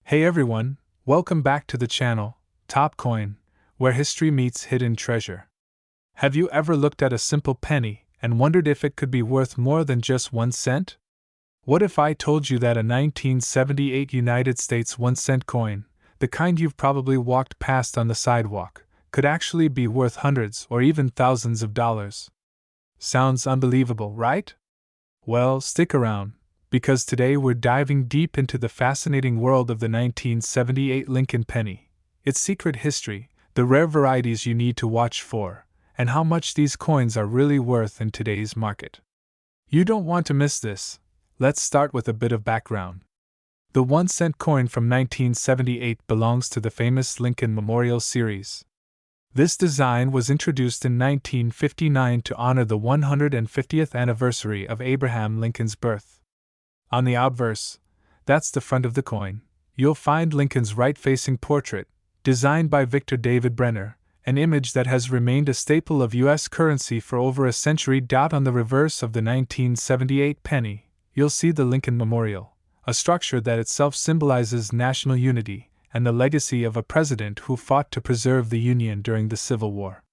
Hey everyone, welcome back to the channel, Top Coin, where history meets hidden treasure. Have you ever looked at a simple penny and wondered if it could be worth more than just 1 cent? What if I told you that a 1978 United States 1-cent coin, the kind you've probably walked past on the sidewalk, could actually be worth hundreds or even thousands of dollars? Sounds unbelievable, right? Well, stick around, because today we're diving deep into the fascinating world of the 1978 Lincoln penny, its secret history, the rare varieties you need to watch for, and how much these coins are really worth in today's market. You don't want to miss this. Let's start with a bit of background. The 1-cent coin from 1978 belongs to the famous Lincoln Memorial Series. This design was introduced in 1959 to honor the 150th anniversary of Abraham Lincoln's birth. On the obverse, that's the front of the coin, you'll find Lincoln's right-facing portrait, designed by Victor David Brenner, an image that has remained a staple of U.S. currency for over a century. On the reverse of the 1978 penny, you'll see the Lincoln Memorial, a structure that itself symbolizes national unity and the legacy of a president who fought to preserve the Union during the Civil War.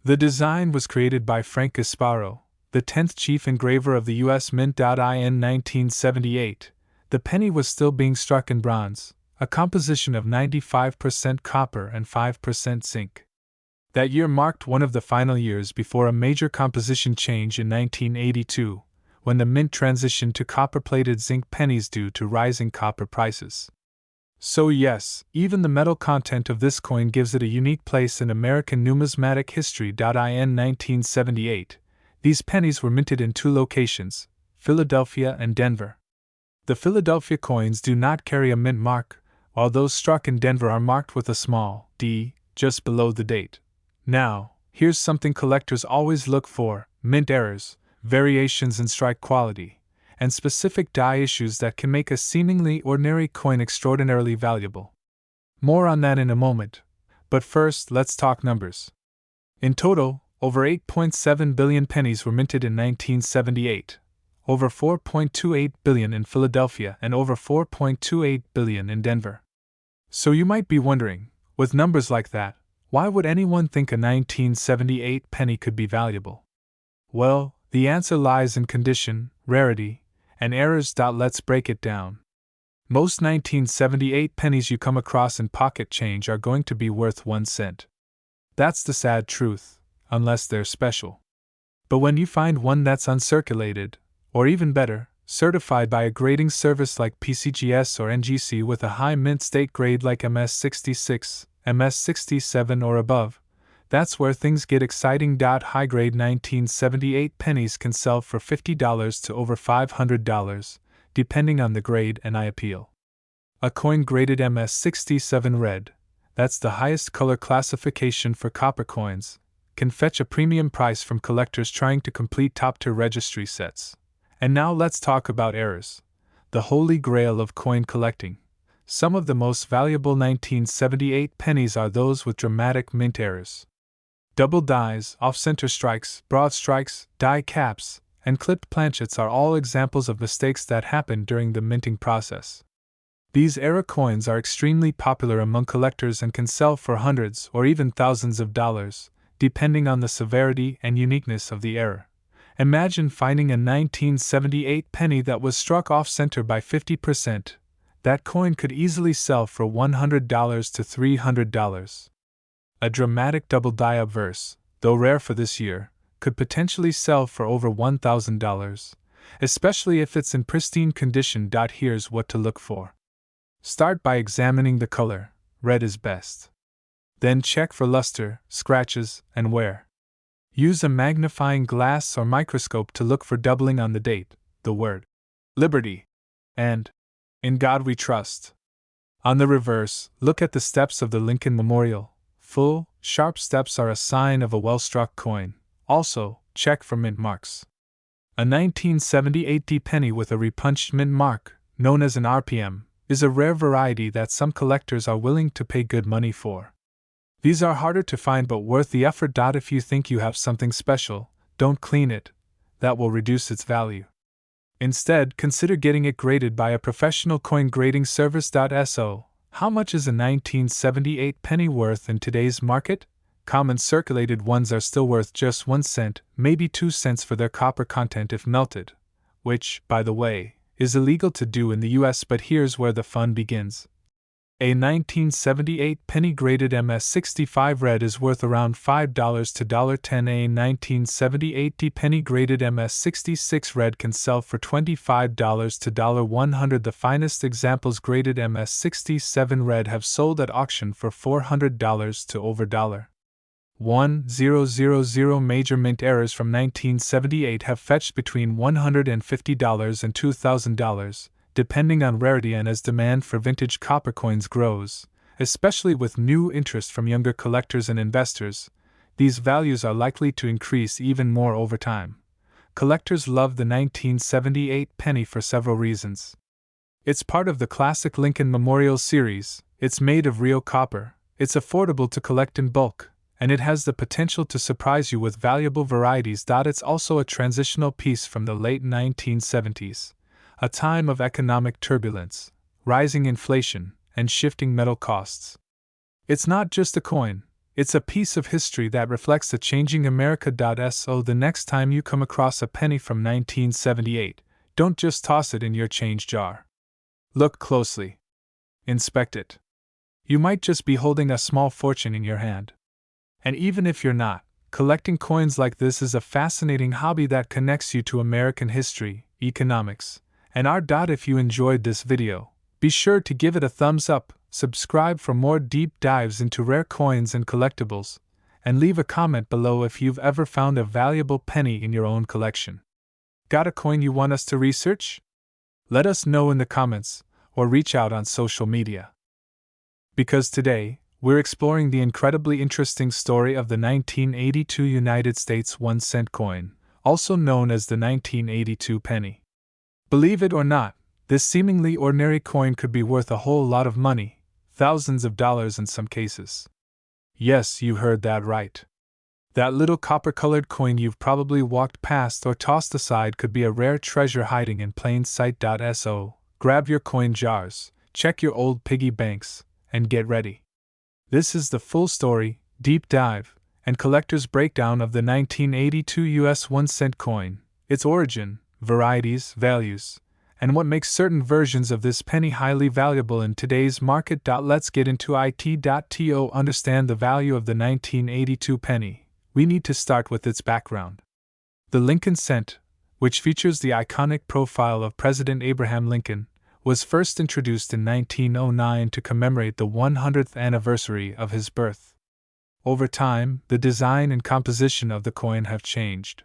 The design was created by Frank Gasparo, the 10th chief engraver of the U.S. Mint. In 1978, the penny was still being struck in bronze, a composition of 95% copper and 5% zinc. That year marked one of the final years before a major composition change in 1982, when the mint transitioned to copper-plated zinc pennies due to rising copper prices. So yes, even the metal content of this coin gives it a unique place in American numismatic history. In 1978, these pennies were minted in 2 locations, Philadelphia and Denver. The Philadelphia coins do not carry a mint mark, while those struck in Denver are marked with a small d just below the date. Now, here's something collectors always look for: mint errors, variations in strike quality, and specific die issues that can make a seemingly ordinary coin extraordinarily valuable. More on that in a moment, but first let's talk numbers. In total, over 8.7 billion pennies were minted in 1978, over 4.28 billion in Philadelphia and over 4.28 billion in Denver. So you might be wondering, with numbers like that, why would anyone think a 1978 penny could be valuable? Well, the answer lies in condition, rarity, and errors. Let's break it down. Most 1978 pennies you come across in pocket change are going to be worth 1 cent. That's the sad truth, unless they're special. But when you find one that's uncirculated, or even better, certified by a grading service like PCGS or NGC with a high mint state grade like MS66, MS67 or above, that's where things get exciting. High-grade 1978 pennies can sell for $50 to over $500, depending on the grade and eye appeal. A coin graded MS67 red, that's the highest color classification for copper coins, can fetch a premium price from collectors trying to complete top-tier registry sets. And now let's talk about errors, the holy grail of coin collecting. Some of the most valuable 1978 pennies are those with dramatic mint errors. Double dies, off-center strikes, broad strikes, die caps, and clipped planchets are all examples of mistakes that happen during the minting process. These error coins are extremely popular among collectors and can sell for hundreds or even thousands of dollars, depending on the severity and uniqueness of the error. Imagine finding a 1978 penny that was struck off-center by 50%. That coin could easily sell for $100 to $300. A dramatic double die obverse, though rare for this year, could potentially sell for over $1,000, especially if it's in pristine condition. Here's what to look for. Start by examining the color, red is best. Then check for luster, scratches, and wear. Use a magnifying glass or microscope to look for doubling on the date, the word Liberty, and In God We Trust. On the reverse, look at the steps of the Lincoln Memorial. Full, sharp steps are a sign of a well-struck coin. Also, check for mint marks. A 1978 penny with a repunched mint mark, known as an RPM, is a rare variety that some collectors are willing to pay good money for. These are harder to find but worth the effort. If you think you have something special, don't clean it. That will reduce its value. Instead, consider getting it graded by a professional coin grading service. So, How much is a 1978 penny worth in today's market? Common circulated ones are still worth just 1 cent, maybe 2 cents for their copper content if melted, which, by the way, is illegal to do in the US, but here's where the fun begins. A 1978 penny graded MS65 red is worth around $5 to $10. A 1978 penny graded MS66 red can sell for $25 to $100. The finest examples graded MS67 red have sold at auction for $400 to over $1,000. Major mint errors from 1978 have fetched between $150 and $2,000. Depending on rarity and as demand for vintage copper coins grows, especially with new interest from younger collectors and investors, these values are likely to increase even more over time. Collectors love the 1978 penny for several reasons. It's part of the classic Lincoln Memorial series, it's made of real copper, it's affordable to collect in bulk, and it has the potential to surprise you with valuable varieties. It's also a transitional piece from the late 1970s. A time of economic turbulence, rising inflation, and shifting metal costs. It's not just a coin, it's a piece of history that reflects a changing America. So the next time you come across a penny from 1978, don't just toss it in your change jar. Look closely. Inspect it. You might just be holding a small fortune in your hand. And even if you're not, collecting coins like this is a fascinating hobby that connects you to American history, economics, and art. If you enjoyed this video, be sure to give it a thumbs up, subscribe for more deep dives into rare coins and collectibles, and leave a comment below if you've ever found a valuable penny in your own collection. Got a coin you want us to research? Let us know in the comments, or reach out on social media. Because today, we're exploring the incredibly interesting story of the 1982 United States 1-cent coin, also known as the 1982 penny. Believe it or not, this seemingly ordinary coin could be worth a whole lot of money, thousands of dollars in some cases. Yes, you heard that right. That little copper-colored coin you've probably walked past or tossed aside could be a rare treasure hiding in plain sight. So, grab your coin jars, check your old piggy banks, and get ready. This is the full story, deep dive, and collector's breakdown of the 1982 US 1-cent coin, its origin, varieties, values, and what makes certain versions of this penny highly valuable in today's market. Let's get into it. To understand the value of the 1982 penny, we need to start with its background. The Lincoln cent, which features the iconic profile of President Abraham Lincoln, was first introduced in 1909 to commemorate the 100th anniversary of his birth. Over time, the design and composition of the coin have changed.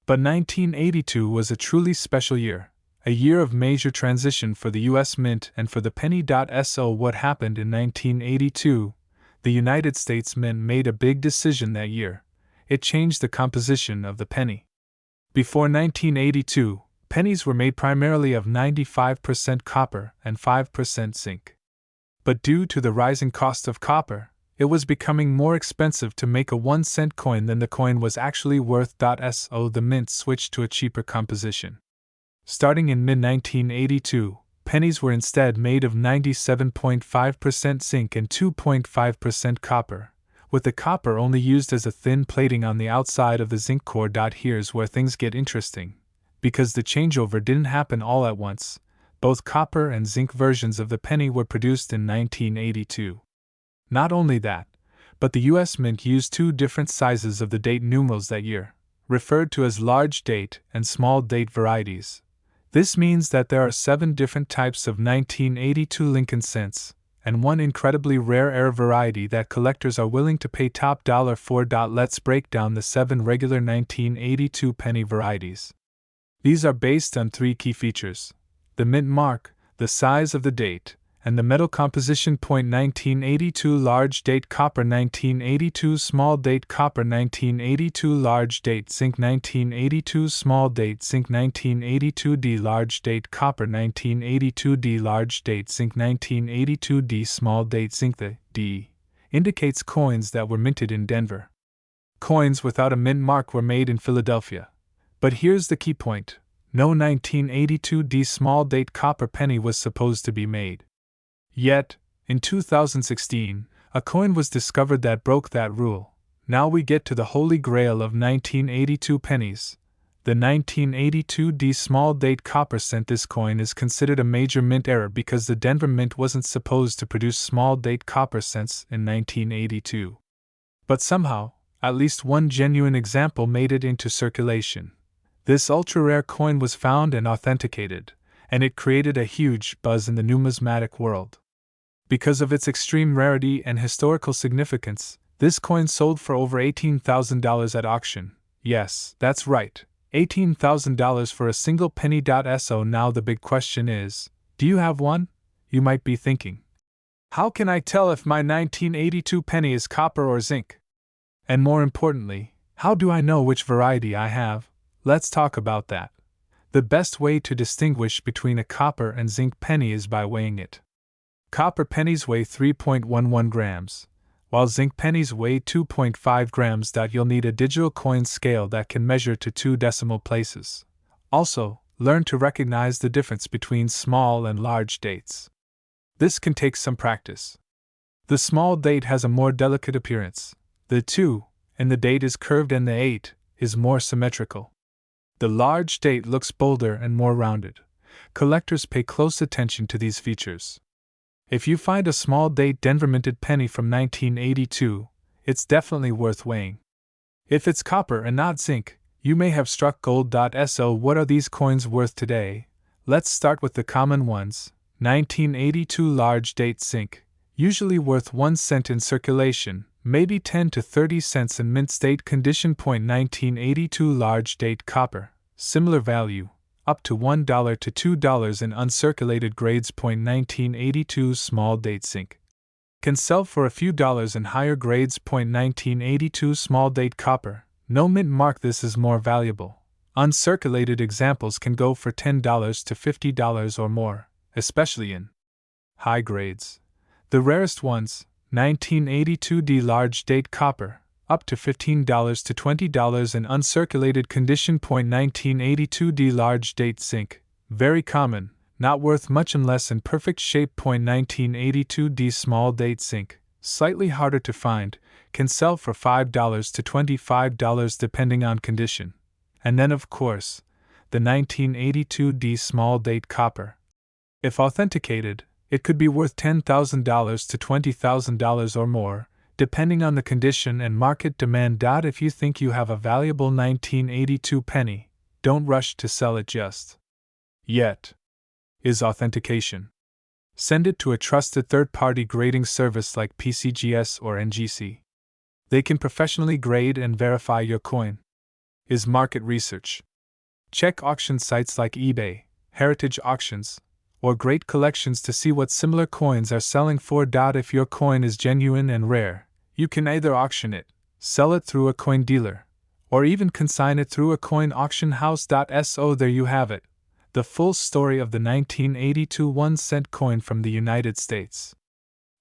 But 1982 was a truly special year, a year of major transition for the U.S. Mint and for the penny. So what happened in 1982? The United States Mint made a big decision that year. It changed the composition of the penny. Before 1982, pennies were made primarily of 95% copper and 5% zinc. But due to the rising cost of copper, it was becoming more expensive to make a 1-cent coin than the coin was actually worth. So the mint switched to a cheaper composition. Starting in mid-1982, pennies were instead made of 97.5% zinc and 2.5% copper, with the copper only used as a thin plating on the outside of the zinc core. Here's where things get interesting. Because the changeover didn't happen all at once, both copper and zinc versions of the penny were produced in 1982. Not only that, but the U.S. Mint used two different sizes of the date numerals that year, referred to as large date and small date varieties. This means that there are 7 different types of 1982 Lincoln cents, and one incredibly rare air variety that collectors are willing to pay top dollar for. Let's break down the 7 regular 1982 penny varieties. These are based on 3 key features: the mint mark, the size of the date, and the metal composition. 1982 large date copper, 1982 small date copper, 1982 large date zinc, 1982 small date zinc, 1982 D large date copper, 1982 D large date zinc, 1982 D small date zinc. The D indicates coins that were minted in Denver. Coins without a mint mark were made in Philadelphia. But here's the key point: no 1982 D small date copper penny was supposed to be made. Yet, In 2016, a coin was discovered that broke that rule. Now we get to the holy grail of 1982 pennies. The 1982 small date copper cent. This coin is considered a major mint error because the Denver Mint wasn't supposed to produce small date copper cents in 1982. But somehow, at least one genuine example made it into circulation. This ultra-rare coin was found and authenticated, and it created a huge buzz in the numismatic world. Because of its extreme rarity and historical significance, this coin sold for over $18,000 at auction. Yes, that's right, $18,000 for a single penny. So now the big question is, do you have one? You might be thinking. How can I tell if my 1982 penny is copper or zinc? And more importantly, how do I know which variety I have? Let's talk about that. The best way to distinguish between a copper and zinc penny is by weighing it. Copper pennies weigh 3.11 grams, while zinc pennies weigh 2.5 grams. You'll need a digital coin scale that can measure to 2 decimal places. Also, learn to recognize the difference between small and large dates. This can take some practice. The small date has a more delicate appearance. The 2 in the date is curved and the 8 is more symmetrical. The large date looks bolder and more rounded. Collectors pay close attention to these features. If you find a small date Denver minted penny from 1982, it's definitely worth weighing. If it's copper and not zinc, you may have struck gold. So what are these coins worth today? Let's start with the common ones. 1982 large date zinc, usually worth 1 cent in circulation, maybe 10 to 30 cents in mint state condition. 1982 large date copper, similar value, up to $1 to $2 in uncirculated grades. 1982 small date zinc can sell for a few dollars in higher grades. 1982 small date copper, no mint mark. This is more valuable. Uncirculated examples can go for $10 to $50 or more, especially in high grades. The rarest ones, 1982 large date copper, up to $15 to $20 in uncirculated condition. 1982 large date zinc, very common, not worth much unless in perfect shape. 1982 small date zinc, slightly harder to find, can sell for $5 to $25 depending on condition. And then of course, the 1982 small date copper. If authenticated, it could be worth $10,000 to $20,000 or more, depending on the condition and market demand. If you think you have a valuable 1982 penny, don't rush to sell it just yet. Is authentication. Send it to a trusted third-party grading service like PCGS or NGC. They can professionally grade and verify your coin. Is market research. Check auction sites like eBay, Heritage Auctions, or Great Collections to see what similar coins are selling for. If your coin is genuine and rare, you can either auction it, sell it through a coin dealer, or even consign it through a coin auction house. So there you have it, the full story of the 1982 1-cent coin from the United States.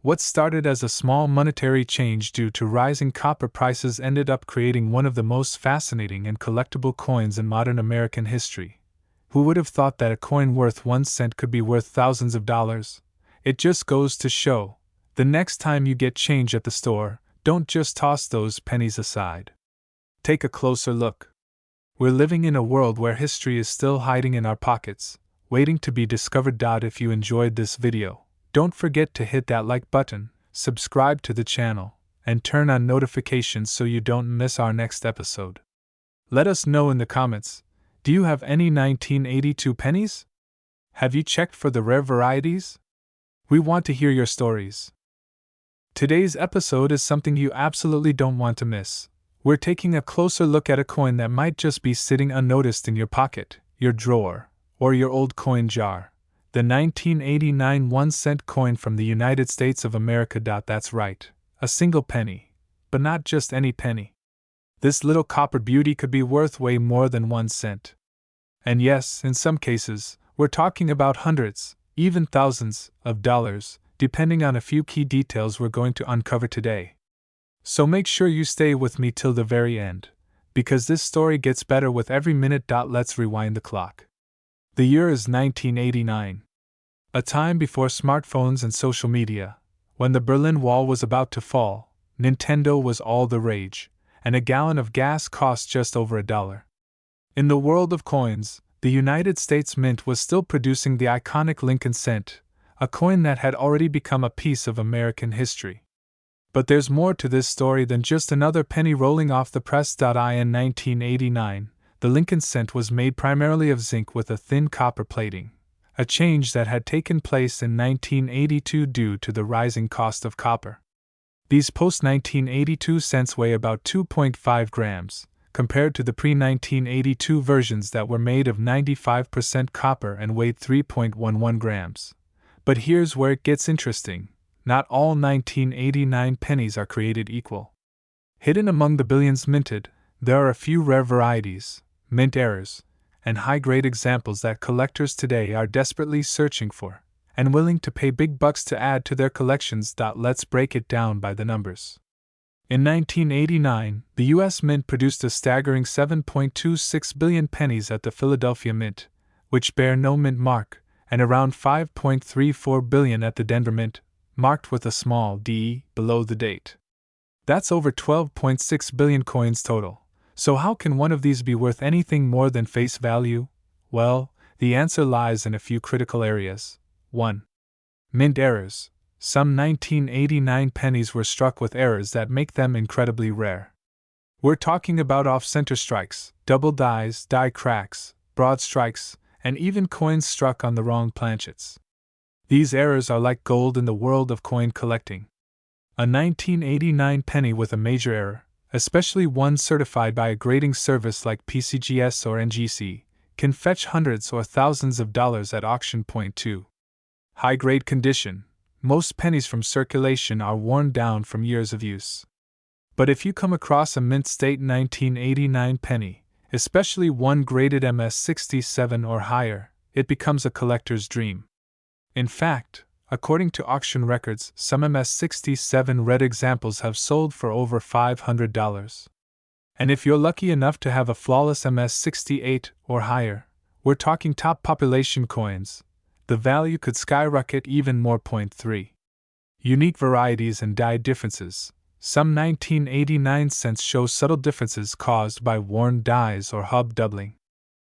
What started as a small monetary change due to rising copper prices ended up creating one of the most fascinating and collectible coins in modern American history. Who would have thought that a coin worth 1 cent could be worth thousands of dollars? It just goes to show, the next time you get change at the store, don't just toss those pennies aside. Take a closer look. We're living in a world where history is still hiding in our pockets, waiting to be discovered. If you enjoyed this video, don't forget to hit that like button, subscribe to the channel, and turn on notifications so you don't miss our next episode. Let us know in the comments. Do you have any 1982 pennies? Have you checked for the rare varieties? We want to hear your stories. Today's episode is something you absolutely don't want to miss. We're taking a closer look at a coin that might just be sitting unnoticed in your pocket, your drawer, or your old coin jar. The 1989 1-cent coin from the United States of America. That's right, a single penny, but not just any penny. This little copper beauty could be worth way more than 1 cent. And yes, in some cases, we're talking about hundreds, even thousands, of dollars, depending on a few key details we're going to uncover today. So make sure you stay with me till the very end, because this story gets better with every minute. Let's rewind the clock. The year is 1989. A time before smartphones and social media, When the Berlin Wall was about to fall, Nintendo was all the rage, and a gallon of gas cost just over $1. In the world of coins, the United States Mint was still producing the iconic Lincoln cent, a coin that had already become a piece of American history. But there's more to this story than just another penny rolling off the press. In 1989, the Lincoln cent was made primarily of zinc with a thin copper plating, a change that had taken place in 1982 due to the rising cost of copper. These post-1982 cents weigh about 2.5 grams, compared to the pre-1982 versions that were made of 95% copper and weighed 3.11 grams. But here's where it gets interesting. Not all 1989 pennies are created equal. Hidden among the billions minted, there are a few rare varieties, mint errors, and high-grade examples that collectors today are desperately searching for, and willing to pay big bucks to add to their collections. Let's break it down by the numbers. In 1989, the U.S. Mint produced a staggering 7.26 billion pennies at the Philadelphia Mint, which bear no mint mark, and around 5.34 billion at the Denver Mint, marked with a small d below the date. That's over 12.6 billion coins total. So how can one of these be worth anything more than face value? Well, the answer lies in a few critical areas. 1. Mint errors. Some 1989 pennies were struck with errors that make them incredibly rare. We're talking about off-center strikes, double dies, die cracks, broad strikes, and even coins struck on the wrong planchets. These errors are like gold in the world of coin collecting. A 1989 penny with a major error, especially one certified by a grading service like PCGS or NGC, can fetch hundreds or thousands of dollars at auction. 2. High-grade condition. Most pennies from circulation are worn down from years of use. But if you come across a mint state 1989 penny, especially one graded MS67 or higher, it becomes a collector's dream. In fact, according to auction records, some MS67 red examples have sold for over $500. And if you're lucky enough to have a flawless MS68 or higher, we're talking top population coins, the value could skyrocket even more. 3. Unique varieties and die differences. Some 1989 cents show subtle differences caused by worn dies or hub doubling.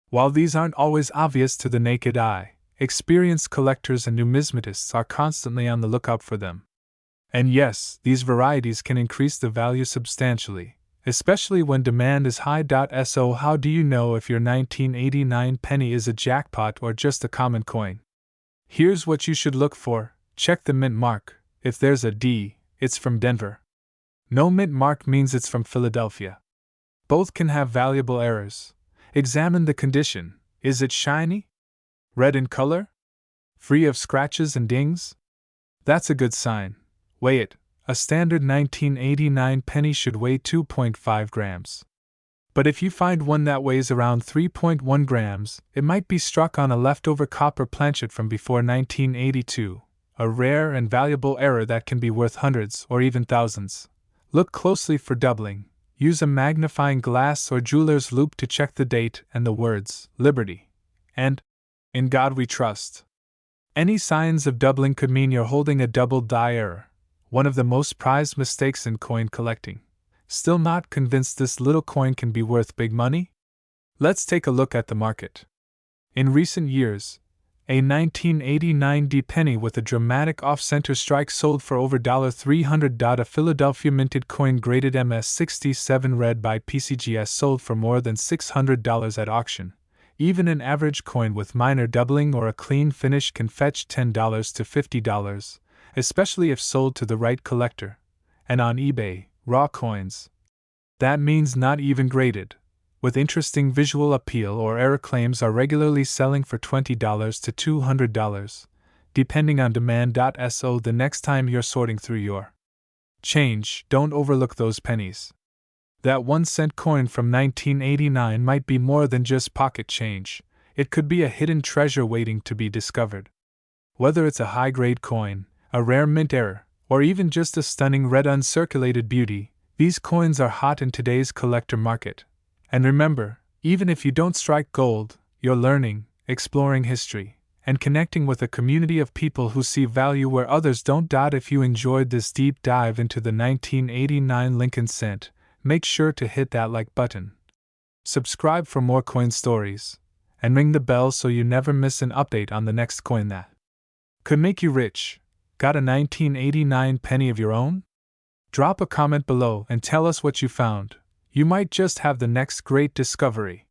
While these aren't always obvious to the naked eye, experienced collectors and numismatists are constantly on the lookout for them. And yes, these varieties can increase the value substantially, especially when demand is high. So how do you know if your 1989 penny is a jackpot or just a common coin? Here's what you should look for. Check the mint mark. If there's a D, it's from Denver. No mint mark means it's from Philadelphia. Both can have valuable errors. Examine the condition. Is it shiny? Red in color? Free of scratches and dings? That's a good sign. Weigh it. A standard 1989 penny should weigh 2.5 grams. But if you find one that weighs around 3.1 grams, it might be struck on a leftover copper planchet from before 1982, a rare and valuable error that can be worth hundreds or even thousands. Look closely for doubling. Use a magnifying glass or jeweler's loupe to check the date and the words, Liberty, and In God We Trust. Any signs of doubling could mean you're holding a double die error, one of the most prized mistakes in coin collecting. Still not convinced this little coin can be worth big money? Let's take a look at the market. In recent years, a 1989 D penny with a dramatic off-center strike sold for over $300. A Philadelphia minted coin graded MS67 red by PCGS sold for more than $600 at auction. Even an average coin with minor doubling or a clean finish can fetch $10 to $50, especially if sold to the right collector. And on eBay, raw coins. That means not even graded, with interesting visual appeal or error claims are regularly selling for $20 to $200, depending on demand. So the next time you're sorting through your change, don't overlook those pennies. That 1-cent coin from 1989 might be more than just pocket change. It could be a hidden treasure waiting to be discovered. Whether it's a high-grade coin, a rare mint error, or even just a stunning red uncirculated beauty, these coins are hot in today's collector market. And remember, even if you don't strike gold, you're learning, exploring history, and connecting with a community of people who see value where others don't. If you enjoyed this deep dive into the 1989 Lincoln cent, make sure to hit that like button. Subscribe for more coin stories, and ring the bell so you never miss an update on the next coin that could make you rich. Got a 1989 penny of your own? Drop a comment below and tell us what you found. You might just have the next great discovery.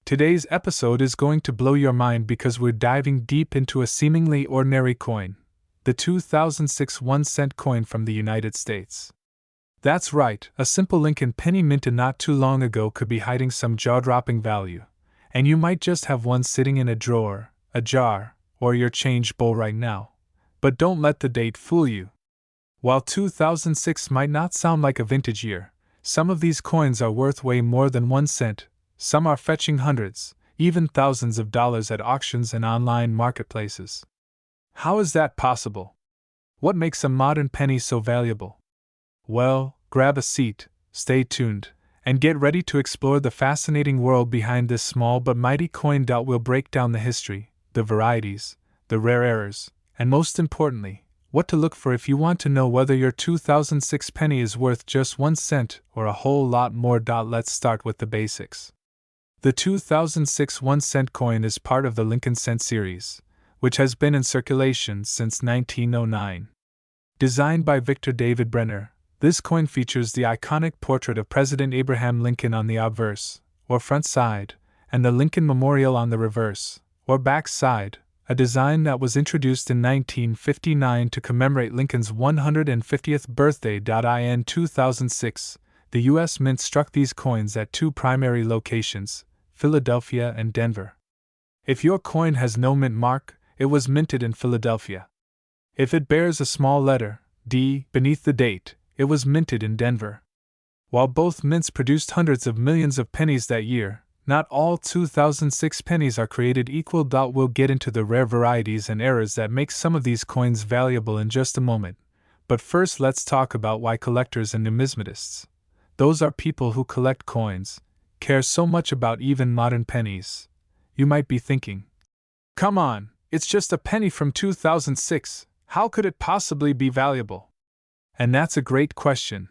Today's episode is going to blow your mind because we're diving deep into a seemingly ordinary coin, the 2006 1-cent coin from the United States. That's right, a simple Lincoln penny minted not too long ago could be hiding some jaw-dropping value, and you might just have one sitting in a drawer, a jar, or your change bowl right now. But don't let the date fool you. While 2006 might not sound like a vintage year, some of these coins are worth way more than 1 cent. Some are fetching hundreds, even thousands of dollars at auctions and online marketplaces. How is that possible? What makes a modern penny so valuable? Well, grab a seat, stay tuned, and get ready to explore the fascinating world behind this small but mighty coin. We'll break down the history, the varieties, the rare errors, and most importantly, what to look for if you want to know whether your 2006 penny is worth just 1 cent or a whole lot more. Let's start with the basics. The 2006 1-cent coin is part of the Lincoln cent series, which has been in circulation since 1909. Designed by Victor David Brenner, this coin features the iconic portrait of President Abraham Lincoln on the obverse, or front side, and the Lincoln Memorial on the reverse, or back side, a design that was introduced in 1959 to commemorate Lincoln's 150th birthday. In 2006, the U.S. Mint struck these coins at two primary locations, Philadelphia and Denver. If your coin has no mint mark, it was minted in Philadelphia. If it bears a small letter, D, beneath the date, it was minted in Denver. While both mints produced hundreds of millions of pennies that year, not all 2006 pennies are created equal. We'll get into the rare varieties and errors that make some of these coins valuable in just a moment, but first let's talk about why collectors and numismatists, those are people who collect coins, care so much about even modern pennies. You might be thinking, come on, it's just a penny from 2006, how could it possibly be valuable? And that's a great question.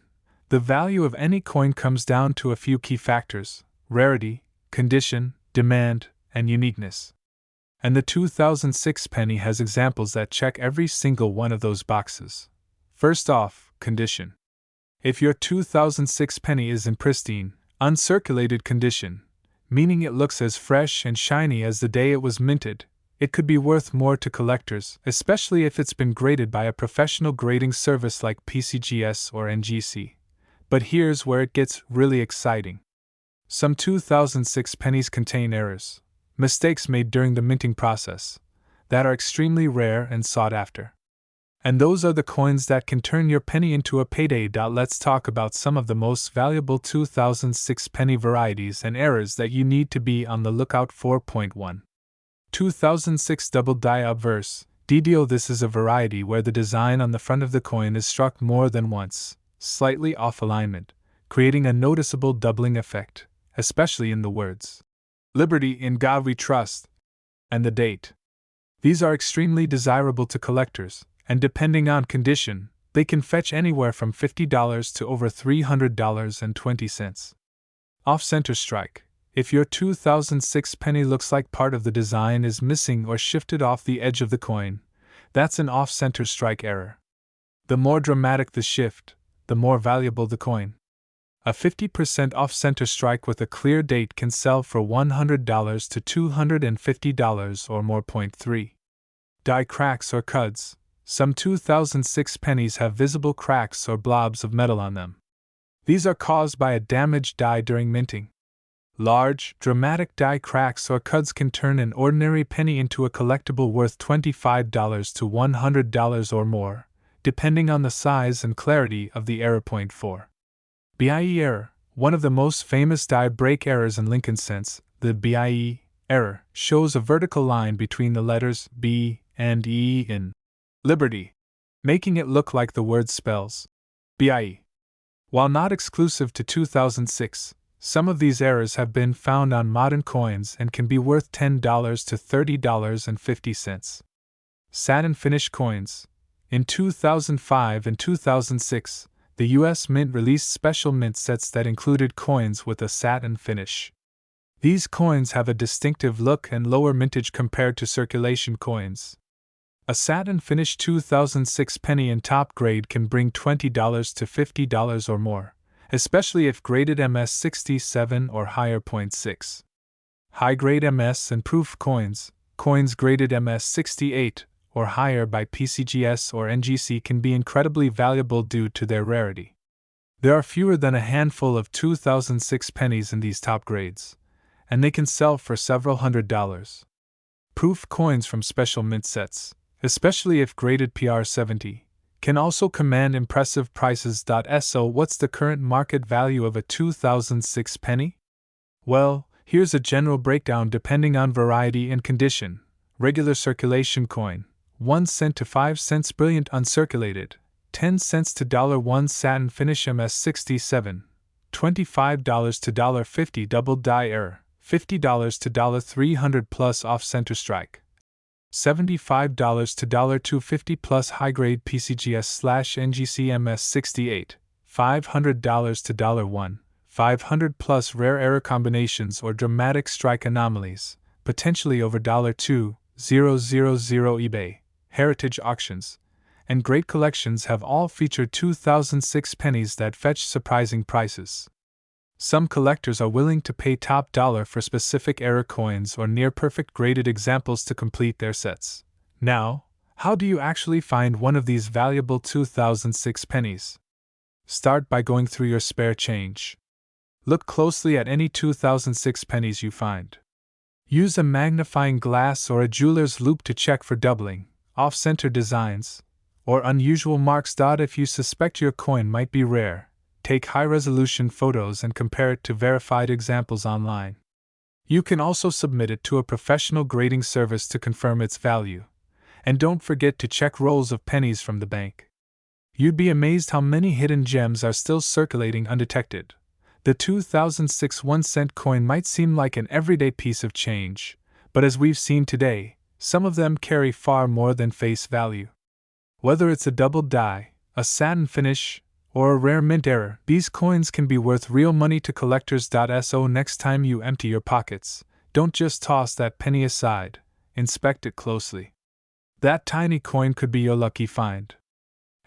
The value of any coin comes down to a few key factors: rarity, condition, demand, and uniqueness. And the 2006 penny has examples that check every single one of those boxes. First off, condition. If your 2006 penny is in pristine, uncirculated condition, meaning it looks as fresh and shiny as the day it was minted, it could be worth more to collectors, especially if it's been graded by a professional grading service like PCGS or NGC. But here's where it gets really exciting. Some 2006 pennies contain errors, mistakes made during the minting process, that are extremely rare and sought after. And those are the coins that can turn your penny into a payday. Let's talk about some of the most valuable 2006 penny varieties and errors that you need to be on the lookout for. 1. 2006 Double Die Obverse, DDO. This is a variety where the design on the front of the coin is struck more than once, slightly off alignment, creating a noticeable doubling effect, especially in the words, "Liberty, in God we trust," and the date. These are extremely desirable to collectors, and depending on condition, they can fetch anywhere from $50 to over $300.20. Off-center strike. If your 2006 penny looks like part of the design is missing or shifted off the edge of the coin, that's an off-center strike error. The more dramatic the shift, the more valuable the coin. A 50% off-center strike with a clear date can sell for $100 to $250 or more. 3. Die cracks or cuds. Some 2006 pennies have visible cracks or blobs of metal on them. These are caused by a damaged die during minting. Large, dramatic die cracks or cuds can turn an ordinary penny into a collectible worth $25 to $100 or more, depending on the size and clarity of the error. 4. BIE error. One of the most famous die break errors in Lincoln cents, the BIE error, shows a vertical line between the letters B and E in Liberty, making it look like the word spells BIE. While not exclusive to 2006, Some of these errors have been found on modern coins and can be worth $10 to $30.50. Satin finish coins. In 2005 and 2006, the U.S. Mint released special mint sets that included coins with a satin finish. These coins have a distinctive look and lower mintage compared to circulation coins. A satin finish 2006 penny in top grade can bring $20 to $50 or more, especially if graded MS67 or higher. 6. High-grade MS and proof coins. Coins graded MS68 or higher by PCGS or NGC can be incredibly valuable due to their rarity. There are fewer than a handful of 2006 pennies in these top grades, and they can sell for several $100s. Proof coins from special mint sets, especially if graded PR70, can also command impressive prices. So what's the current market value of a 2006 penny? Well, here's a general breakdown depending on variety and condition. Regular circulation coin, 1 cent to 5 cents. Brilliant uncirculated, 10 cents to $1. Satin finish MS67, $25 to $50. Double die error, $50 to $300 plus off center strike, $75 to $250 plus high grade PCGS/NGC MS68, $500 to $1, $500 plus rare error combinations or dramatic strike anomalies, potentially over $2,000. eBay, heritage auctions, and great collections have all featured 2006 pennies that fetch surprising prices. Some collectors are willing to pay top dollar for specific error coins or near-perfect graded examples to complete their sets. Now, how do you actually find one of these valuable 2006 pennies? Start by going through your spare change. Look closely at any 2006 pennies you find. Use a magnifying glass or a jeweler's loupe to check for doubling, off-center designs, or unusual marks. If you suspect your coin might be rare, take high-resolution photos and compare it to verified examples online. You can also submit it to a professional grading service to confirm its value. And don't forget to check rolls of pennies from the bank. You'd be amazed how many hidden gems are still circulating undetected. The 2006 1-cent coin might seem like an everyday piece of change, but as we've seen today, some of them carry far more than face value. Whether it's a double die, a satin finish, or a rare mint error, these coins can be worth real money to collectors. So next time you empty your pockets, don't just toss that penny aside, inspect it closely. That tiny coin could be your lucky find.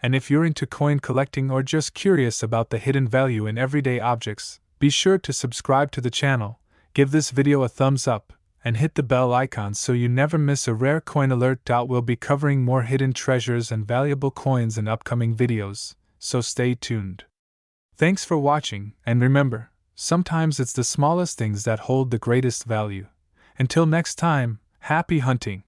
And if you're into coin collecting or just curious about the hidden value in everyday objects, be sure to subscribe to the channel, give this video a thumbs up, and hit the bell icon so you never miss a rare coin alert. We'll be covering more hidden treasures and valuable coins in upcoming videos, so stay tuned. Thanks for watching, and remember, sometimes it's the smallest things that hold the greatest value. Until next time, happy hunting!